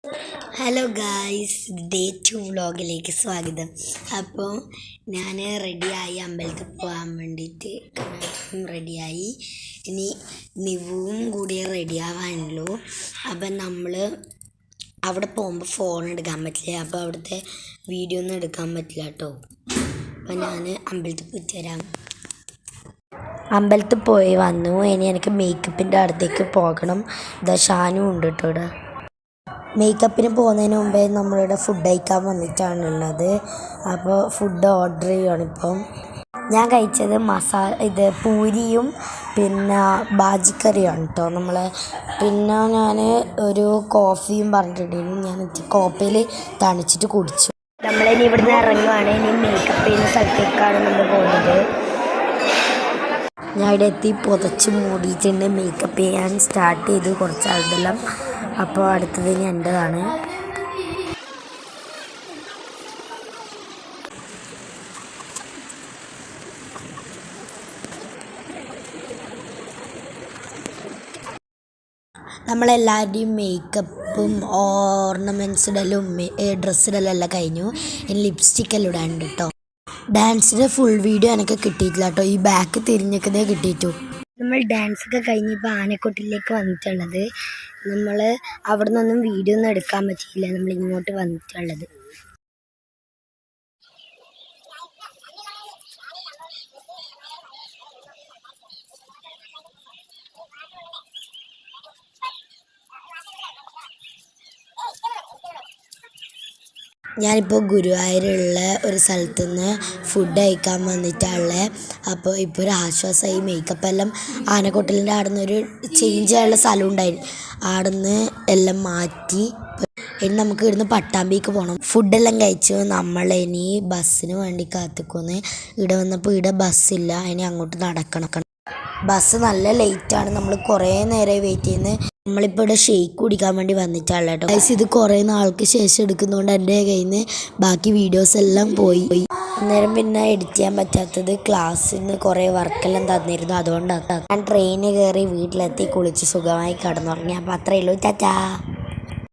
Hello guys, day 2 വ്ളോഗിലേക്ക് സ്വാഗതം. അപ്പോൾ ഞാൻ റെഡിയായി അമ്പലത്തിൽ പോകാൻ വേണ്ടിയിട്ട് റെഡിയായി. ഇനി നിവും കൂടി റെഡിയാവാനുള്ളൂ. അപ്പം നമ്മൾ അവിടെ പോകുമ്പോൾ ഫോൺ എടുക്കാൻ പറ്റില്ല, അപ്പോൾ അവിടുത്തെ വീഡിയോ ഒന്നും എടുക്കാൻ പറ്റില്ല കേട്ടോ. അപ്പം ഞാൻ അമ്പലത്തിൽ പോയിട്ട് വരാം. അമ്പലത്തിൽ പോയി വന്നു. ഇനി എനിക്ക് മേക്കപ്പിൻ്റെ അടുത്തേക്ക് പോകണം. ഇതാ ഷാനും ഉണ്ട് കേട്ടോ ഇവിടെ. മേക്കപ്പിന് പോകുന്നതിന് മുമ്പേ നമ്മളിവിടെ ഫുഡ് കഴിക്കാൻ വന്നിട്ടാണുള്ളത്. അപ്പോൾ ഫുഡ് ഓർഡർ ചെയ്യുകയാണിപ്പം. ഞാൻ കഴിച്ചത് പൂരിയും പിന്നെ ബാജിക്കറിയാണ് കേട്ടോ. പിന്നെ ഞാൻ ഒരു കോഫിയും പറഞ്ഞിട്ടുണ്ടെങ്കിൽ ഞാൻ കോപ്പയിൽ തണിച്ചിട്ട് കുടിച്ചു. നമ്മളിനി ഇവിടുന്ന് ഇറങ്ങുകയാണ്. ഇനി മേക്കപ്പ് ചെയ്യുന്ന സ്ഥലത്തേക്കാണ് നമ്മൾ പോകുന്നത്. ഞാൻ ഇവിടെ എത്തി പുതച്ച് മൂടിയിട്ടുണ്ട്. മേക്കപ്പ് ചെയ്യാൻ സ്റ്റാർട്ട് ചെയ്തു കുറച്ച് ആളുകളെല്ലാം. അപ്പോൾ അടുത്തത് ഇനി എൻ്റെതാണ്. നമ്മളെല്ലാവരുടെയും മേക്കപ്പും ഓർണമെൻറ്റ്സ് ഇടലും ഡ്രസ്സ് ഇടലും എല്ലാം കഴിഞ്ഞു. ഇനി ലിപ്സ്റ്റിക്കെല്ലാം ഇടാനുണ്ട് കേട്ടോ. ഡാൻസിൻ്റെ ഫുൾ വീഡിയോ എനിക്ക് കിട്ടിയിട്ടില്ല കേട്ടോ. ഈ ബാക്ക് തിരിഞ്ഞൊക്കെ കിട്ടിയിട്ടു. നമ്മൾ ഡാൻസൊക്കെ കഴിഞ്ഞ് ഇപ്പോൾ ആനക്കൊട്ടിലേക്ക് വന്നിട്ടുള്ളത്. നമ്മൾ അവിടെ നിന്നൊന്നും വീഡിയോ ഒന്നും എടുക്കാൻ പറ്റിയില്ല. നമ്മൾ ഇങ്ങോട്ട് വന്നിട്ടുള്ളത്. ഞാനിപ്പോൾ ഗുരുവായൂരുള്ള ഒരു സ്ഥലത്തു നിന്ന് ഫുഡ് കഴിക്കാൻ വന്നിട്ടുള്ളത്. അപ്പോൾ ഇപ്പോൾ ഒരു ആശ്വാസമായി. മേക്കപ്പെല്ലാം ആനക്കൊട്ടലിൻ്റെ അവിടെ നിന്ന് ഒരു ചേഞ്ച് ചെയ്യാനുള്ള സ്ഥലം ഉണ്ടായിരുന്നു. അവിടെ നിന്ന് എല്ലാം മാറ്റി ഇനി നമുക്ക് ഇവിടുന്ന് പട്ടാമ്പിക്ക് പോകണം. ഫുഡെല്ലാം കഴിച്ചു നമ്മളിനി ബസ്സിന് വേണ്ടി കാത്തിക്കുന്നു. ഇവിടെ വന്നപ്പോൾ ഇവിടെ ബസ്സില്ല, ഇനി അങ്ങോട്ട് നടക്കണം. ബസ് നല്ല ലേറ്റാണ്. നമ്മൾ കുറേ നേരമായി വെയിറ്റ് ചെയ്യുന്നത്. നമ്മളിപ്പോൾ ഇവിടെ ഷേക്ക് കുടിക്കാൻ വേണ്ടി വന്നിട്ടാണ് കേട്ടോ. ഗൈസ്, ഇത് കുറേ നാൾക്ക് ശേഷം എടുക്കുന്നതുകൊണ്ട് എൻ്റെ കയ്യിൽ നിന്ന് ബാക്കി വീഡിയോസ് എല്ലാം പോയി. അന്നേരം പിന്നെ എഡിറ്റ് ചെയ്യാൻ പറ്റാത്തത് ക്ലാസ്സിൽ നിന്ന് കുറേ വർക്കെല്ലാം തന്നിരുന്നു, അതുകൊണ്ടാണ്. ഞാൻ ട്രെയിന് കയറി വീട്ടിലെത്തി കുളിച്ച് സുഖമായി കിടന്നുറങ്ങി. അപ്പോൾ അത്രയേ ഉള്ളൂ. ടാറ്റാ.